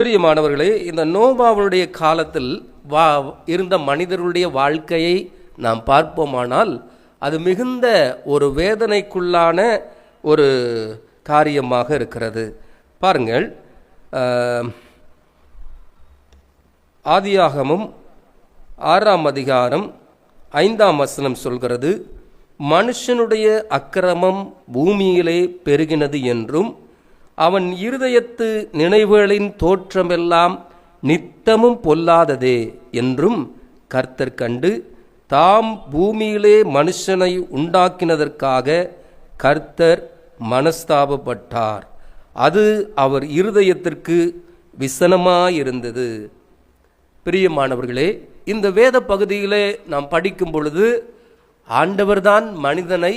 பிரியமானவர்களே, இந்த நோவாவுடைய காலத்தில் இருந்த மனிதர்களுடைய வாழ்க்கையை நாம் பார்ப்போமானால் அது மிகுந்த ஒரு வேதனைக்குள்ளான ஒரு காரியமாக இருக்கிறது. பாருங்கள், ஆதியாகமம் 6ஆம் அதிகாரம் 5ஆம் வசனம் சொல்கிறது, மனுஷனுடைய அக்கிரமம் பூமியிலே பெருகினது என்றும் அவன் இருதயத்து நினைவுகளின் தோற்றமெல்லாம் நித்தமும் பொல்லாததே என்றும் கர்த்தர் கண்டு, தாம் பூமியிலே மனுஷனை உண்டாக்கினதற்காக கர்த்தர் மனஸ்தாபப்பட்டார். அது அவர் இருதயத்திற்கு விசனமாயிருந்தது. பிரியமானவர்களே, இந்த வேத பகுதியிலே நாம் படிக்கும் பொழுது ஆண்டவர்தான் மனிதனை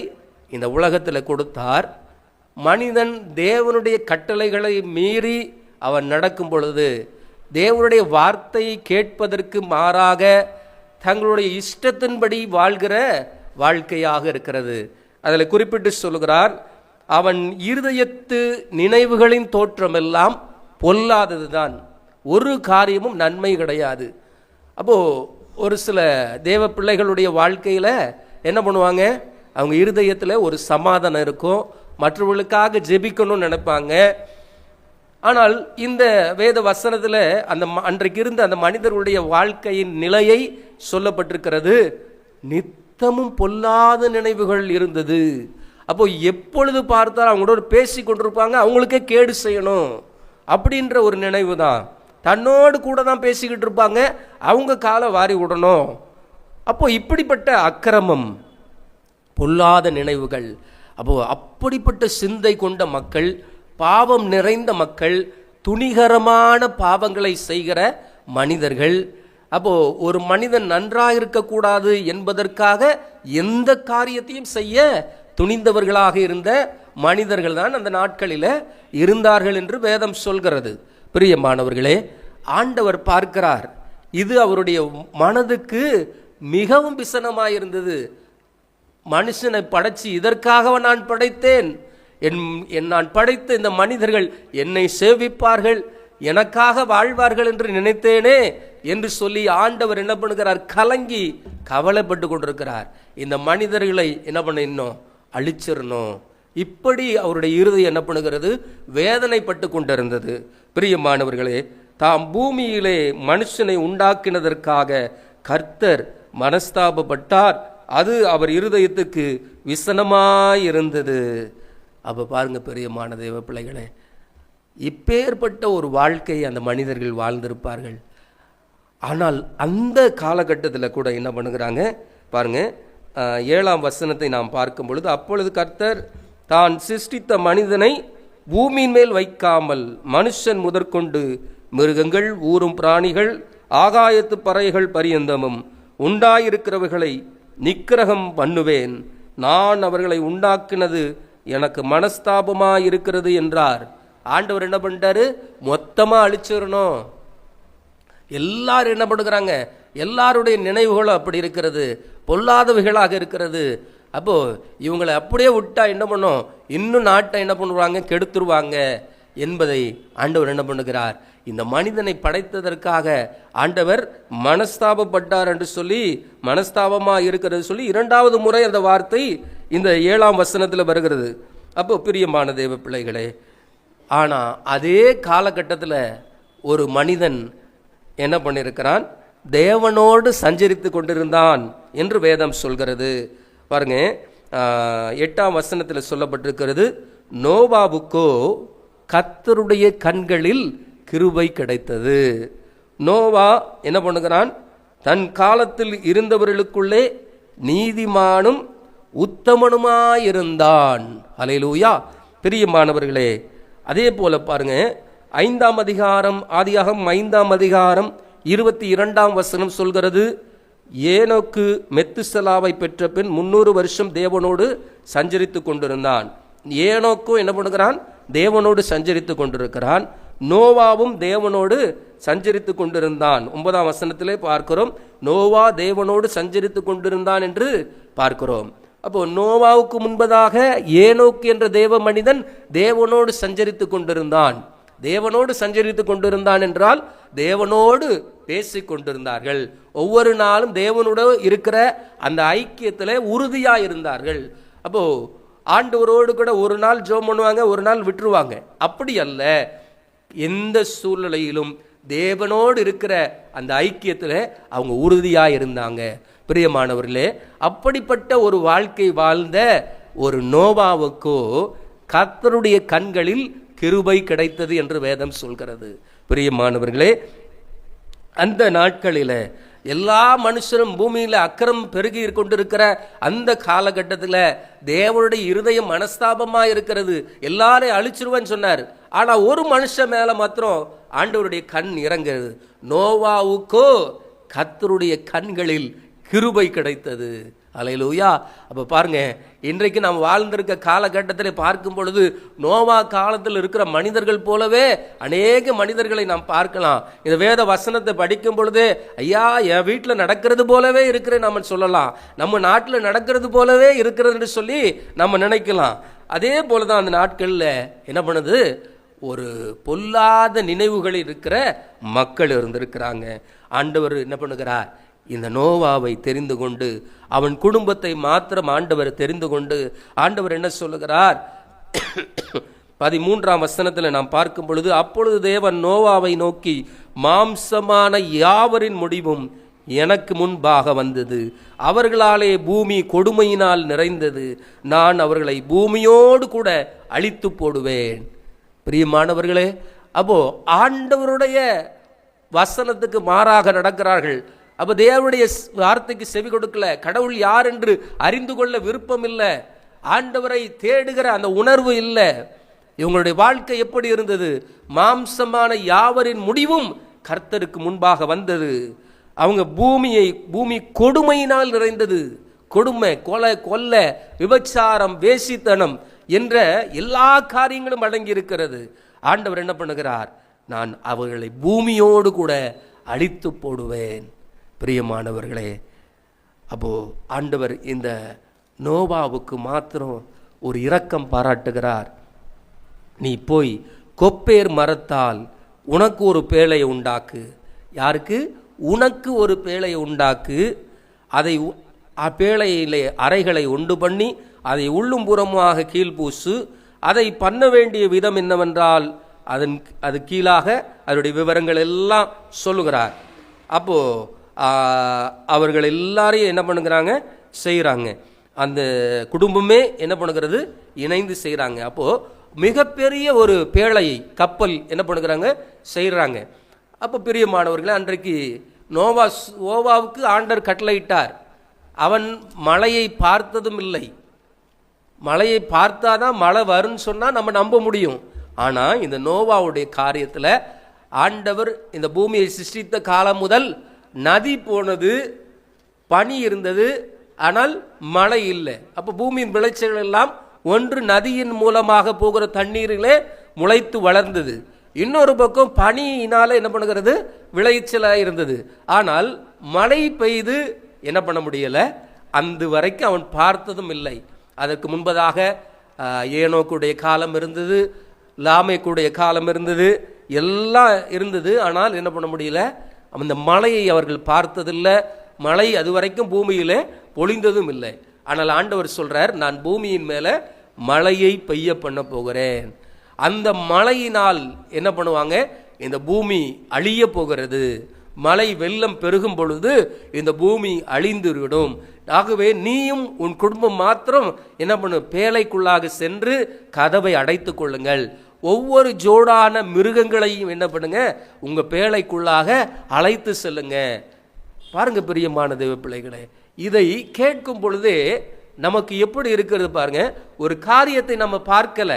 இந்த உலகத்தில் கொடுத்தார். மனிதன் தேவனுடைய கட்டளைகளை மீறி அவன் நடக்கும் பொழுது தேவனுடைய வார்த்தையை கேட்பதற்கு மாறாக தங்களுடைய இஷ்டத்தின்படி வாழ்கிற வாழ்க்கையாக இருக்கிறது. அதில் குறிப்பிட்டு சொல்கிறார், அவன் இருதயத்து நினைவுகளின் தோற்றமெல்லாம் பொல்லாதது தான், ஒரு காரியமும் நன்மை கிடையாது. அப்போது ஒரு சில தேவ பிள்ளைகளுடைய வாழ்க்கையில் என்ன பண்ணுவாங்க, அவங்க இருதயத்தில் ஒரு சமாதானம் இருக்கும், மற்றவர்களுக்காக ஜெபிக்கணும்னு நினைப்பாங்க. ஆனால் இந்த வேத வசனத்தில் அந்த அன்றைக்கு இருந்த அந்த மனிதர்களுடைய வாழ்க்கையின் நிலையை சொல்லப்பட்டிருக்கிறது. நித்தமும் பொல்லாத நினைவுகள் இருந்தது. அப்போ எப்பொழுது பார்த்தாலும் அவங்களோட பேசி கொண்டிருப்பாங்க, அவங்களுக்கே கேடு செய்யணும் அப்படின்ற ஒரு நினைவு தான். தன்னோடு கூட தான் பேசிக்கிட்டு இருப்பாங்க, அவங்க காலை வாரி விடணும். அப்போ இப்படிப்பட்ட அக்கிரமம், பொல்லாத நினைவுகள், அப்போ அப்படிப்பட்ட சிந்தை கொண்ட மக்கள், பாவம் நிறைந்த மக்கள், துணிகரமான பாவங்களை செய்கிற மனிதர்கள். அப்போ ஒரு மனிதன் நன்றாக இருக்கக்கூடாது என்பதற்காக எந்த காரியத்தையும் செய்ய துணிந்தவர்களாக இருந்த மனிதர்கள் தான் அந்த நாட்களில் இருந்தார்கள் என்று வேதம் சொல்கிறது. பிரியமானவர்களே, ஆண்டவர் பார்க்கிறார், இது அவருடைய மனதுக்கு மிகவும் விசனமாயிருந்தது. மனுஷனை படைச்சி இதற்காக நான் படைத்தேன், நான் படைத்த இந்த மனிதர்கள் என்னை சேவிப்பார்கள், எனக்காக வாழ்வார்கள் என்று நினைத்தேனே என்று சொல்லி ஆண்டவர் என்ன பண்ணுகிறார், கலங்கி கவலைப்பட்டு கொண்டிருக்கிறார். இந்த மனிதர்களை என்ன பண்ண, இன்னும் அழிச்சிடணும். இப்படி அவருடைய இருதயம் என்ன பண்ணுகிறது, வேதனைப்பட்டு கொண்டிருந்தது. பிரியமானவர்களே, தாம் பூமியிலே மனுஷனை உண்டாக்கினதற்காக கர்த்தர் மனஸ்தாபப்பட்டார். அது அவர் இருதயத்துக்கு விசனமாயிருந்தது. அப்போ பாருங்க பிரியமான தேவ பிள்ளைகளே, இப்பேற்பட்ட ஒரு வாழ்க்கையை அந்த மனிதர்கள் வாழ்ந்திருப்பார்கள். ஆனால் அந்த காலகட்டத்தில் கூட என்ன பண்ணுகிறாங்க பாருங்க, 7ஆம் வசனத்தை நாம் பார்க்கும் பொழுது, அப்பொழுது கர்த்தர் தான் சிருஷ்டித்த மனிதனை பூமியின் மேல் வைக்காமல் மனுஷன் முதற்கொண்டு மிருகங்கள், ஊரும் பிராணிகள், ஆகாயத்து பறவைகள் பரியந்தமும் உண்டாயிருக்கிறவர்களை நிக்கிரகம் பண்ணுவேன், நான் அவர்களை உண்டாக்கினது எனக்கு மனஸ்தாபமாயிருக்கிறது என்றார். ஆண்டவர் என்ன பண்ணிட்டாரு, மொத்தமாக அழிச்சிடணும். எல்லாரும் என்ன பண்ணுகிறாங்க, எல்லாருடைய நினைவுகளும் அப்படி இருக்கிறது, பொல்லாதவைகளாக இருக்கிறது. அப்போ இவங்களை அப்படியே விட்டா என்ன பண்ணும், இன்னும் நாட்டை என்ன பண்ணுவாங்க, கெடுத்துருவாங்க என்பதை ஆண்டவர் என்ன பண்ணுகிறார், இந்த மனிதனை படைத்ததற்காக ஆண்டவர் மனஸ்தாபப்பட்டார் என்று சொல்லி, மனஸ்தாபமாக இருக்கிறது சொல்லி 2வது முறை அந்த வார்த்தை இந்த 7ஆம் வசனத்தில் வருகிறது. அப்போ பிரியமான தேவ பிள்ளைகளே, ஆனால் அதே காலகட்டத்தில் ஒரு மனிதன் என்ன பண்ணியிருக்கிறான், தேவனோடு சஞ்சரித்து கொண்டிருந்தான் என்று வேதம் சொல்கிறது. பாருங்க, 8ஆம் வசனத்தில் சொல்லப்பட்டிருக்கிறது, நோவாவுக்கோ கர்த்தருடைய கண்களில் கிருபை கிடைத்தது. நோவா என்ன பண்ணுகிறான், தன் காலத்தில் இருந்தவர்களுக்குள்ளே நீதிமானும் உத்தமனுமாயிருந்தான். அல்லேலூயா. பிரியமானவர்களே, அதே போல பாருங்க, 5ஆம் அதிகாரம், ஆதியாகமம் 5ஆம் அதிகாரம் 22ஆம் வசனம் சொல்கிறது, ஏனோக்கு மெத்துசலாவை பெற்ற பின் 300 வருஷம் தேவனோடு சஞ்சரித்து கொண்டிருந்தான். ஏனோக்கும் என்ன பண்ணுகிறான், தேவனோடு சஞ்சரித்து கொண்டிருக்கிறான். நோவாவும் தேவனோடு சஞ்சரித்து கொண்டிருந்தான். 9ஆம் வசனத்திலே பார்க்கிறோம், நோவா தேவனோடு சஞ்சரித்து கொண்டிருந்தான் என்று பார்க்கிறோம். அப்போ நோவாவுக்கு முன்பதாக ஏனோக்கு என்ற தேவ மனிதன் தேவனோடு சஞ்சரித்து கொண்டிருந்தான். தேவனோடு சஞ்சரித்து கொண்டிருந்தான் என்றால் தேவனோடு பேசி கொண்டிருந்தார்கள். ஒவ்வொரு நாளும் தேவனோடு இருக்கிற அந்த ஐக்கியத்தில் உறுதியாக இருந்தார்கள். அப்போ ஆண்டவரோடு கூட ஒரு நாள் ஜெபம் பண்ணுவாங்க, ஒரு நாள் விட்டுருவாங்க. அப்படி அல்ல, எந்த சூழ்நிலையிலும் தேவனோடு இருக்கிற அந்த ஐக்கியத்தில் அவங்க உறுதியாக இருந்தாங்க. பிரியமானவர்களே, அப்படிப்பட்ட ஒரு வாழ்க்கை வாழ்ந்த ஒரு நோவாவுக்கோ கர்த்தருடைய கண்களில் கிருபை கிடைத்தது என்று வேதம் சொல்கிறது. பிரியமானவர்களே, அந்த நாட்களில் எல்லா மனுஷரும் பூமியில் அக்கிரம் பெருகி கொண்டிருக்கிற அந்த காலகட்டத்தில் தேவனுடைய இருதயம் மனஸ்தாபமாக இருக்கிறது. எல்லாரையும் அழிச்சிருவேன்னு சொன்னார். ஆனால் ஒரு மனுஷன் மேலே மாத்திரம் ஆண்டவருடைய கண் இறங்குறது. நோவாவுக்கோ கர்த்தருடைய கண்களில் கிருபை கிடைத்தது. அல்லேலூயா. அப்போ பாருங்க, இன்றைக்கு நாம் வாழ்ந்திருக்க காலகட்டத்தில் பார்க்கும் பொழுது நோவா காலத்தில் இருக்கிற மனிதர்கள் போலவே அநேக மனிதர்களை நாம் பார்க்கலாம். இந்த வேத வசனத்தை படிக்கும் பொழுது, ஐயா என் வீட்டில் நடக்கிறது போலவே இருக்கிறேன் நம்ம சொல்லலாம், நம்ம நாட்டில் நடக்கிறது போலவே இருக்கிறதுன்னு சொல்லி நம்ம நினைக்கலாம். அதே போல தான் அந்த நாட்களில் என்ன பண்ணுது, ஒரு பொல்லாத நினைவுகள் இருக்கிற மக்கள் இருந்திருக்கிறாங்க. ஆண்டவர் என்ன பண்ணுகிறார், இந்த நோவாவை தெரிந்து கொண்டு அவன் குடும்பத்தை மாத்திரம் ஆண்டவர் தெரிந்து கொண்டு ஆண்டவர் என்ன சொல்லுகிறார், 13ஆம் வசனத்தில் நாம் பார்க்கும் பொழுது, அப்பொழுது தேவன் நோவாவை நோக்கி, மாம்சமான யாவரின் முடிவும் எனக்கு முன்பாக வந்தது, அவர்களாலே பூமி கொடுமையினால் நிறைந்தது, நான் அவர்களை பூமியோடு கூட அழித்து போடுவேன். பிரியமானவர்களே, அப்போ ஆண்டவருடைய வசனத்துக்கு மாறாக நடக்கிறார்கள். அப்போ தேவனுடைய வார்த்தைக்கு செவி கொடுக்கல, கடவுள் யார் என்று அறிந்து கொள்ள விருப்பம் இல்லை, ஆண்டவரை தேடுகிற அந்த உணர்வு இல்லை. இவங்களுடைய வாழ்க்கை எப்படி இருந்தது, மாம்சமான யாவரின் முடிவும் கர்த்தருக்கு முன்பாக வந்தது. அவங்க பூமி கொடுமையினால் நிறைந்தது. கொடுமை, கொலை, கொல்லை, விபச்சாரம், வேசித்தனம் என்ற எல்லா காரியங்களும் அடங்கி இருக்கிறது. ஆண்டவர் என்ன பண்ணுகிறார், நான் அவர்களை பூமியோடு கூட அழித்து போடுவேன். பிரியமானவர்களே, அப்போ ஆண்டவர் இந்த நோவாவுக்கு மாத்திரம் ஒரு இரக்கம் பாராட்டுகிறார். நீ போய் கொப்பேர் மரத்தால் உனக்கு ஒரு பேழையை உண்டாக்கு. யாருக்கு? உனக்கு ஒரு பேழையை உண்டாக்கு. அதை பேழையிலே அறைகளை உண்டு பண்ணி அதை உள்ளும் புறமாக கீழ்பூசு. அதை பண்ண வேண்டிய விதம் என்னவென்றால் அது கீழாக அதனுடைய விவரங்கள் எல்லாம் சொல்லுகிறார். அப்போது அவர்கள் எல்லாரையும் என்ன பண்ணுகிறாங்க, செய்கிறாங்க. அந்த குடும்பமே என்ன பண்ணுகிறது, இணைந்து செய்கிறாங்க. அப்போது மிகப்பெரிய ஒரு பேழையை, கப்பல் என்ன பண்ணுகிறாங்க, செய்கிறாங்க. அப்போ பிரியமானவர்களே, அன்றைக்கு நோவாவுக்கு ஆண்டவர் கட்டளையிட்டார். அவன் மழையை பார்த்ததும் இல்லை. மழையை பார்த்தாதான் மழை வரும்னு சொன்னால் நம்ம நம்ப முடியும். ஆனால் இந்த நோவாவுடைய காரியத்தில் ஆண்டவர் இந்த பூமியை சிருஷ்டித்த காலம் முதல் நதி போனது, பனி இருந்தது, ஆனால் மழை இல்லை. அப்போ பூமியின் விளைச்சல்கள் எல்லாம் ஒன்று நதியின் மூலமாக போகிற தண்ணீரிலே முளைத்து வளர்ந்தது, இன்னொரு பக்கம் பனியினால என்ன பண்ணுகிறது, விளைச்சலாக இருந்தது. ஆனால் மழை பெய்து என்ன பண்ண முடியலை, அந்த வரைக்கும் அவன் பார்த்ததும் இல்லை. அதற்கு முன்பதாக ஏனோக்குடைய காலம் இருந்தது, லாமேக்குடைய காலம் இருந்தது, எல்லாம் இருந்தது. ஆனால் என்ன பண்ண முடியல, அந்த மழையை அவர்கள் பார்த்ததில்லை. மழை அது வரைக்கும் பூமியிலே பொழிந்ததும் இல்லை. ஆனால் ஆண்டவர் சொல்றார், நான் பூமியின் மேலே மழையை பெய்ய பண்ண போகிறேன். அந்த மழையினால் என்ன பண்ணுவாங்க, இந்த பூமி அழிய போகிறது. மழை வெள்ளம் பெருகும் பொழுது இந்த பூமி அழிந்துவிடும். ஆகவே நீயும் உன் குடும்பம் மாத்திரம் என்ன பண்ணு, பேழைக்குள்ளாக சென்று கதவை அடைத்து கொள்ளுங்கள். ஒவ்வொரு ஜோடான மிருகங்களையும் என்ன பண்ணுங்க, உங்க பேழைக்குள்ளாக அழைத்து செல்லுங்க. பாருங்க பிரியமான தேவ பிள்ளைகளே, இதை கேட்கும் பொழுதே நமக்கு எப்படி இருக்கிறது பாருங்க. ஒரு காரியத்தை நம்ம பார்க்கல,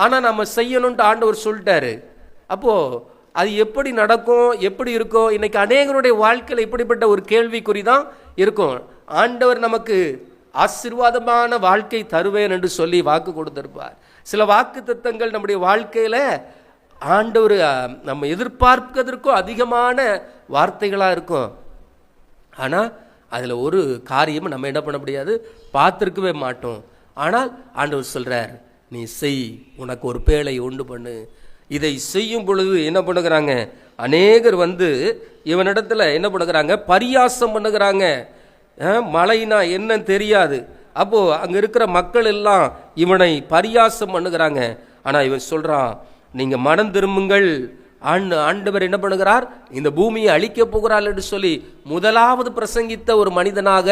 ஆனா நம்ம செய்யணும்ட்டு ஆண்டவர் சொல்லிட்டாரு. அப்போ அது எப்படி நடக்கும், எப்படி இருக்கும்? இன்னைக்கு அநேகருடைய வாழ்க்கையில் இப்படிப்பட்ட ஒரு கேள்விக்குறி தான் இருக்கும். ஆண்டவர் நமக்கு ஆசீர்வாதமான வாழ்க்கை தருவேன் என்று சொல்லி வாக்கு கொடுத்திருப்பார். சில வாக்கு தத்தங்கள் நம்முடைய வாழ்க்கையில் ஆண்டவர் நம்ம எதிர்பார்க்கிறதற்கும் அதிகமான வார்த்தைகளாக இருக்கும். ஆனால் அதில் ஒரு காரியமும் நம்ம என்ன பண்ண முடியாது, பார்த்துருக்கவே மாட்டோம். ஆனால் ஆண்டவர் சொல்கிறார், நீ செய், உனக்கு ஒரு பேழை உண்டு பண்ணு. இதை செய்யும் பொழுது என்ன பண்ணுகிறாங்க, அநேகர் வந்து இவனிடத்துல என்ன பண்ணுகிறாங்க, பரியாசம் பண்ணுகிறாங்க. மழைனா என்னன்னு தெரியாது. அப்போ அங்க இருக்கிற மக்கள் எல்லாம் இவனை பரியாசம் பண்ணுகிறாங்க. ஆனா இவன் சொல்றான், நீங்க மனம் திரும்புங்கள், ஆண்டவர் என்ன பண்ணுகிறார், இந்த பூமியை அழிக்க போகிறார் என்று சொல்லி முதலாவது பிரசங்கித்த ஒரு மனிதனாக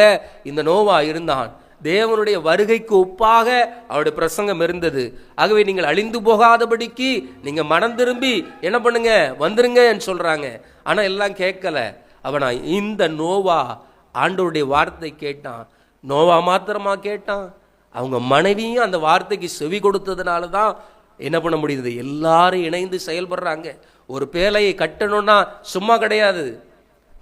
இந்த நோவா இருந்தான். தேவனுடைய வருகைக்கு ஒப்பாக அவருடைய பிரசங்கம் இருந்தது. ஆகவே நீங்கள் அழிந்து போகாதபடிக்கு நீங்க மனம் திரும்பி என்ன பண்ணுங்க, வந்துருங்க சொல்றாங்க. ஆனா எல்லாம் கேட்கல. அவனா இந்த நோவா ஆண்டவருடைய வார்த்தை கேட்டான். நோவா மாத்திரமா கேட்டான், அவங்க மனைவியும் அந்த வார்த்தைக்கு செவி கொடுத்ததுனால தான் என்ன பண்ண முடியுது, எல்லாரும் இணைந்து செயல்படுறாங்க. ஒரு பேழையை கட்டணும்னா சும்மா கிடையாது.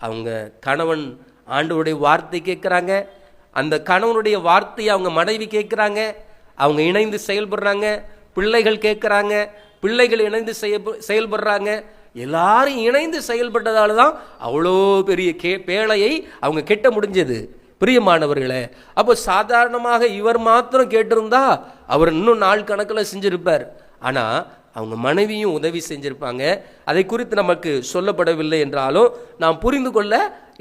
அவங்க கணவன் ஆண்டவருடைய வார்த்தை கேட்குறாங்க, அந்த கணவனுடைய வார்த்தையை அவங்க மனைவி கேட்குறாங்க, அவங்க இணைந்து செயல்படுறாங்க. பிள்ளைகள் கேட்குறாங்க, பிள்ளைகள் இணைந்து செயல்படுறாங்க. எல்லாரும் இணைந்து செயல்பட்டதால தான் அவ்வளோ பெரிய பேழையை அவங்க கெட்ட முடிஞ்சது. பிரியமானவர்களே, அப்போ சாதாரணமாக இவர் மாத்திரம் கேட்டிருந்தா அவர் இன்னும் நாள் கணக்கில் செஞ்சிருப்பார். ஆனால் அவங்க மனைவியும் உதவி செஞ்சிருப்பாங்க. அதை குறித்து நமக்கு சொல்லப்படவில்லை என்றாலும் நாம் புரிந்து கொள்ள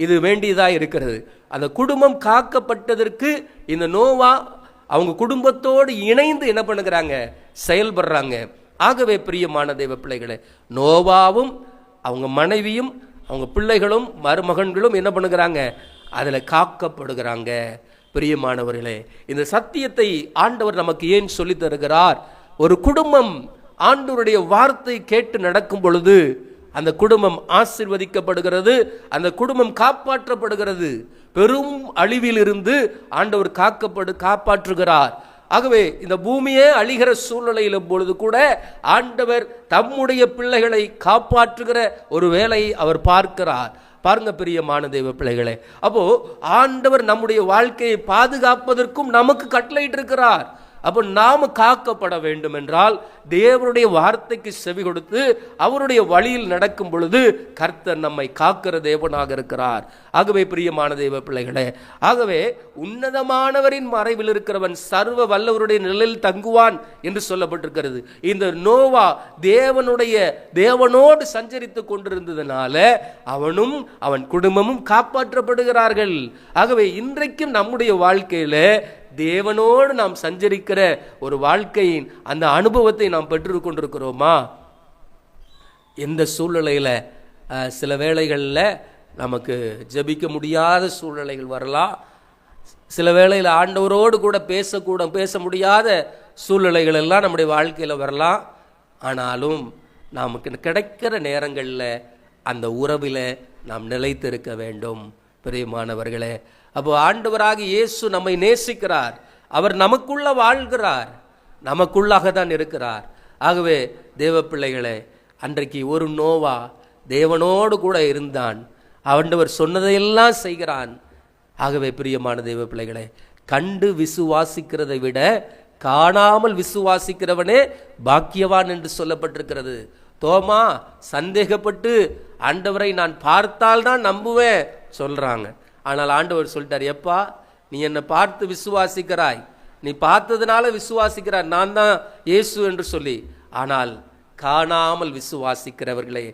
இது வேண்டியதாக இருக்கிறது. அந்த குடும்பம் காக்கப்பட்டதற்கு இந்த நோவா அவங்க குடும்பத்தோடு இணைந்து என்ன பண்ணுகிறாங்க, செயல்படுறாங்க. ஆகவே பிரியமான தேவ பிள்ளைகளே, நோவாவும் அவங்க மனைவியும் அவங்க பிள்ளைகளும் மருமகன்களும் என்ன பண்ணுகிறாங்க, அதில் காக்கப்படுகிறாங்க. பிரியமானவர்களே, இந்த சத்தியத்தை ஆண்டவர் நமக்கு ஏன் சொல்லி தருகிறார்? ஒரு குடும்பம் ஆண்டவருடைய வார்த்தை கேட்டு நடக்கும் பொழுது அந்த குடும்பம் ஆசீர்வதிக்கப்படுகிறது, அந்த குடும்பம் காப்பாற்றப்படுகிறது. பெரும் அழிவில் இருந்து ஆண்டவர் காப்பாற்றுகிறார். ஆகவே இந்த பூமியே அழிகிற சூழ்நிலையில் பொழுது கூட ஆண்டவர் தம்முடைய பிள்ளைகளை காப்பாற்றுகிற ஒரு வேலையை அவர் பார்க்கிறார். பாருங்க பிரியமான தேவ பிள்ளைகளே, அப்போ ஆண்டவர் நம்முடைய வாழ்க்கையை பாதுகாப்பதற்கும் நமக்கு கட்டளையிட்டு இருக்கிறார். அப்போ நாம் காக்கப்பட வேண்டும் என்றால் தேவனுடைய வார்த்தைக்கு செவி கொடுத்து அவருடைய வழியில் நடக்கும் பொழுது கர்த்தர் நம்மை காக்கிற தேவனாக இருக்கிறார். ஆகவே பிரியமான தேவ பிள்ளைகளே, ஆகவே உன்னதமானவரின் மறைவில் இருக்கிறவன் சர்வ வல்லவருடைய நிழலில் தங்குவான் என்று சொல்லப்பட்டிருக்கிறது. இந்த நோவா தேவனோடு சஞ்சரித்து கொண்டிருந்ததுனால அவனும் அவன் குடும்பமும் காப்பாற்றப்படுகிறார்கள். ஆகவே இன்றைக்கும் நம்முடைய வாழ்க்கையில தேவனோடு நாம் சஞ்சரிக்கிற ஒரு வாழ்க்கையின் அந்த அனுபவத்தை நாம் பெற்று கொண்டிருக்கிறோமா? எந்த சூழ்நிலையில் சில வேளைகளில் நமக்கு ஜெபிக்க முடியாத சூழ்நிலைகள் வரலாம். சில வேளையில் ஆண்டவரோடு கூட பேச முடியாத சூழ்நிலைகள் எல்லாம் நம்முடைய வாழ்க்கையில் வரலாம். ஆனாலும் நமக்கு கிடைக்கிற நேரங்களில் அந்த உறவில் நாம் நிலைத்திருக்க வேண்டும். பிரியமானவர்களே, அப்போ ஆண்டவராக இயேசு நம்மை நேசிக்கிறார். அவர் நமக்குள்ள வாழ்கிறார், நமக்குள்ளாக தான் இருக்கிறார். ஆகவே தேவ பிள்ளைகளே, அன்றைக்கு ஒரு நோவா தேவனோடு கூட இருந்தான், ஆண்டவர் சொன்னதையெல்லாம் செய்கிறான். ஆகவே பிரியமான தேவ பிள்ளைகளே, கண்டு விசுவாசிக்கிறதை விட காணாமல் விசுவாசிக்கிறவனே பாக்கியவான் என்று சொல்லப்பட்டிருக்கிறது. தோமா சந்தேகப்பட்டு ஆண்டவரை நான் பார்த்தால் தான் நம்புவேன் சொல்றாங்க. ஆனால் ஆண்டவர் சொல்லிட்டார், எப்பா நீ என்னை பார்த்து விசுவாசிக்கிறாய், நீ பார்த்ததுனால விசுவாசிக்கிறாய், நான் தான் இயேசு என்று சொல்லி. ஆனால் காணாமல் விசுவாசிக்கிறவர்களே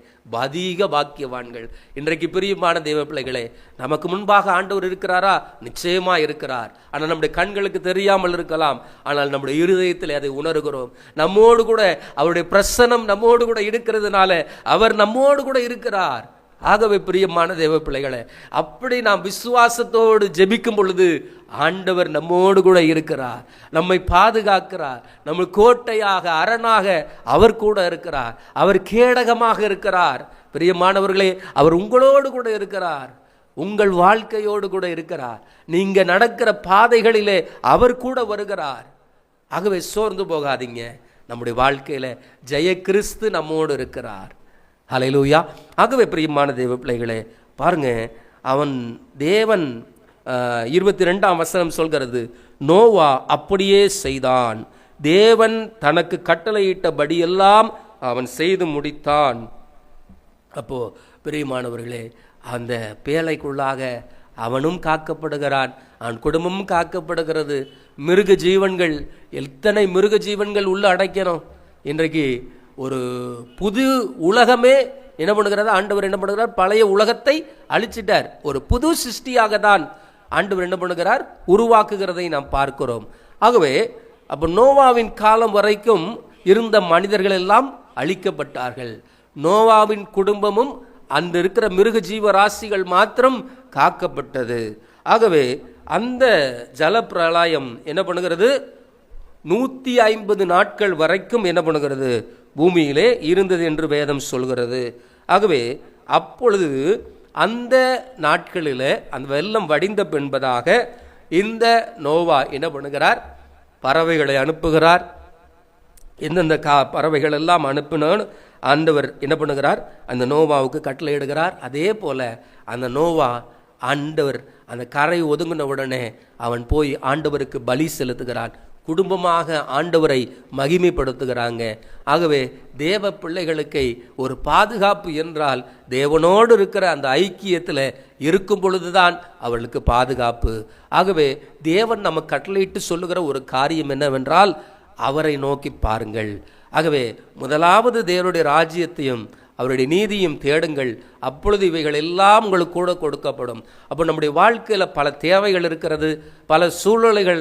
அதிக பாக்கியவான்கள். இன்றைக்கு பிரியமான தேவ பிள்ளைகளே, நமக்கு முன்பாக ஆண்டவர் இருக்கிறாரா? நிச்சயமா இருக்கிறார். ஆனால் நம்முடைய கண்களுக்கு தெரியாமல் இருக்கலாம், ஆனால் நம்முடைய இருதயத்தில் அதை உணர்கிறோம். நம்மோடு கூட அவருடைய பிரசன்னம் நம்மோடு கூட இருக்கிறதுனால அவர் நம்மோடு கூட இருக்கிறார். ஆகவே பிரியமான தேவ பிள்ளைகளே, அப்படி நாம் விசுவாசத்தோடு ஜெபிக்கும் பொழுது ஆண்டவர் நம்மோடு கூட இருக்கிறார், நம்மை பாதுகாக்கிறார். நம்ம கோட்டையாக அரணாக அவர் கூட இருக்கிறார், அவர் கேடகமாக இருக்கிறார். பிரியமானவர்களே, அவர் உங்களோடு கூட இருக்கிறார், உங்கள் வாழ்க்கையோடு கூட இருக்கிறார். நீங்க நடக்கிற பாதைகளிலே அவர் கூட வருகிறார். ஆகவே சோர்ந்து போகாதீங்க, நம்முடைய வாழ்க்கையில ஜெய கிறிஸ்து நம்மோடு இருக்கிறார். ஹல்லேலூயா. ஆகவே பிரியமான தேவ பிள்ளைகளே, பாருங்க, அவன் தேவன் 22ஆம் வசனம் சொல்கிறது, நோவா அப்படியே செய்தான், தேவன் தனக்கு கட்டளையிட்டபடியெல்லாம் அவன் செய்து முடித்தான். அப்போ பிரியமானவர்களே, அந்த பேழைக்குள்ளாக அவனும் காக்கப்படுகிறான், அவன் குடும்பமும் காக்கப்படுகிறது. மிருக ஜீவன்கள், எத்தனை மிருக ஜீவன்கள் உள்ள அடைக்கணும். இன்றைக்கு ஒரு புது உலகமே என்ன பண்ணுகிறது, ஆண்டவர் என்ன பண்ணுகிறார், பழைய உலகத்தை அழிச்சிட்டார். ஒரு புது சிருஷ்டியாக தான் ஆண்டவர் என்ன பண்ணுகிறார், உருவாக்குகிறதை நாம் பார்க்கிறோம். ஆகவே அப்போ நோவாவின் காலம் வரைக்கும் இருந்த மனிதர்கள் எல்லாம் அழிக்கப்பட்டார்கள். நோவாவின் குடும்பமும் அந்த இருக்கிற மிருக ஜீவராசிகள் மாத்திரம் காக்கப்பட்டது. ஆகவே அந்த ஜலப்பிரளயம் என்ன பண்ணுகிறது, 150 நாட்கள் வரைக்கும் என்ன பண்ணுகிறது, பூமியிலே இருந்தது என்று வேதம் சொல்கிறது. ஆகவே அப்பொழுது அந்த நாட்களில் அந்த வெள்ளம் வடிந்த பின்பதாக இந்த நோவா என்ன பண்ணுகிறார், பறவைகளை அனுப்புகிறார். எந்தெந்த பறவைகள் எல்லாம் அனுப்பினான் ஆண்டவர் என்ன பண்ணுகிறார், அந்த நோவாவுக்கு கட்டளையிடுகிறார். அதே போல அந்த நோவா ஆண்டவர் அந்த கரை ஒதுங்கின உடனே அவன் போய் ஆண்டவருக்கு பலி செலுத்துகிறான். குடும்பமாக ஆண்டவரை மகிமைப்படுத்துகிறாங்க. ஆகவே தேவ பிள்ளைகளுக்கு ஒரு பாதுகாப்பு என்றால் தேவனோடு இருக்கிற அந்த ஐக்கியத்தில் இருக்கும் பொழுதுதான் அவளுக்கு பாதுகாப்பு. ஆகவே தேவன் நம்ம கட்டளையிட்டு சொல்லுகிற ஒரு காரியம் என்னவென்றால், அவரை நோக்கி பாருங்கள். ஆகவே முதலாவது தேவனுடைய ராஜ்யத்தையும் அவருடைய நீதியும் தேடுங்கள், அப்பொழுது இவைகள் எல்லாம் உங்களுக்கு கூட கொடுக்கப்படும். அப்போ நம்முடைய வாழ்க்கையில் பல தேவைகள் இருக்கிறது, பல சூழ்நிலைகள்